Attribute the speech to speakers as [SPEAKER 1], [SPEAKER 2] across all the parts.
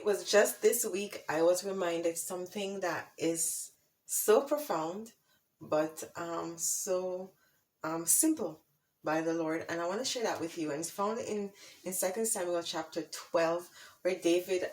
[SPEAKER 1] was just this week I was reminded something that is so profound, but so simple by the Lord, and I want to share that with you. And it's found in 2 Samuel chapter 12, where David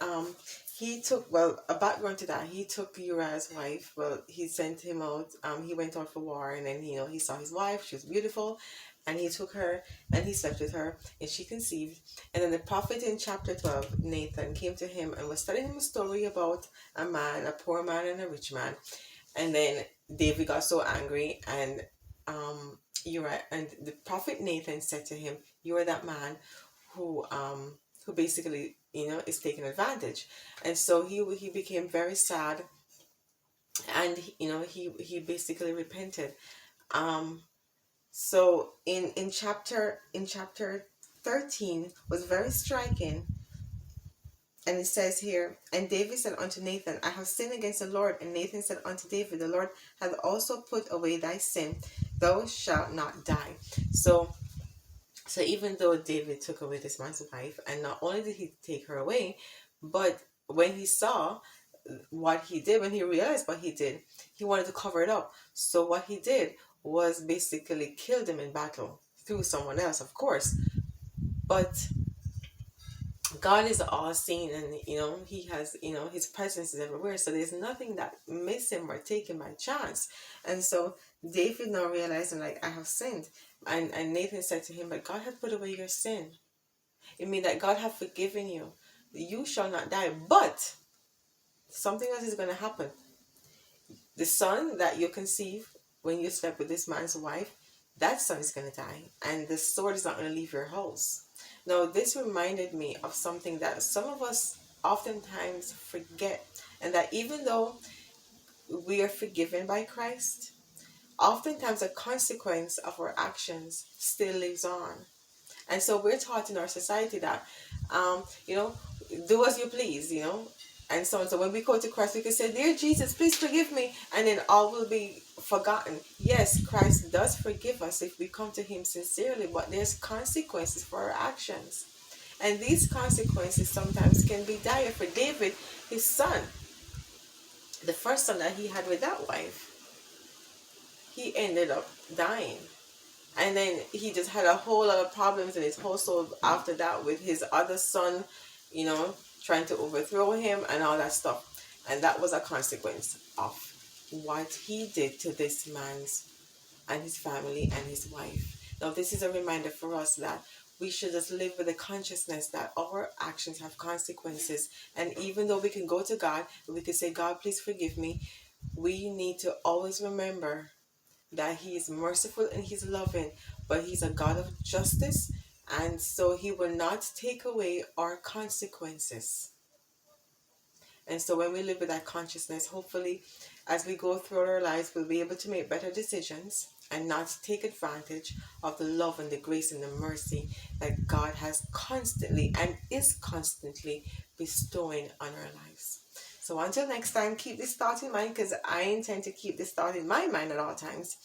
[SPEAKER 1] he took, well, a background to that, he took Uriah's wife. Well, he sent him out. He went out for war, and then he saw his wife. She was beautiful, and he took her and he slept with her, and she conceived. And then the prophet in chapter 12, Nathan, came to him and was telling him a story about a man, a poor man and a rich man. And then David got so angry, and Uriah, and the prophet Nathan said to him, "You are that man who basically is taking advantage." And so he became very sad, and he basically repented. Um, so in chapter 13 was very striking. And it says here, and David said unto Nathan, I have sinned against the Lord. And Nathan said unto David, the Lord hath also put away thy sin. Thou shalt not die. So even though David took away this man's wife, and not only did he take her away, but when he saw what he did, when he realized what he did, he wanted to cover it up. So what he did was basically killed him in battle through someone else, of course. But God is all seeing, and he has, his presence is everywhere. So there's nothing that miss him or take him by chance. And so David now realizing, like, I have sinned. And Nathan said to him, but God hath put away your sin. It means that God hath forgiven you. You shall not die. But something else is going to happen. The son that you conceive when you slept with this man's wife, that son is going to die. And the sword is not going to leave your house. Now, this reminded me of something that some of us oftentimes forget. And that even though we are forgiven by Christ, oftentimes the consequence of our actions still lives on. And so we're taught in our society that, do as you please, and so on. So when we go to Christ, we can say, Dear Jesus, please forgive me. And then all will be forgotten. Yes, Christ does forgive us if we come to him sincerely, but there's consequences for our actions. And these consequences sometimes can be dire. For David, his son, the first son that he had with that wife, he ended up dying. And then he just had a whole lot of problems in his household after that, with his other son, trying to overthrow him and all that stuff. And that was a consequence of what he did to this man's and his family and his wife. Now, this is a reminder for us that we should just live with the consciousness that our actions have consequences. And even though we can go to God and we can say, God, please forgive me, we need to always remember that he is merciful and he's loving, but he's a God of justice, and so he will not take away our consequences. And so when we live with that consciousness, hopefully as we go through our lives, we'll be able to make better decisions and not take advantage of the love and the grace and the mercy that God has constantly and is constantly bestowing on our lives. So until next time, keep this thought in mind, because I intend to keep this thought in my mind at all times.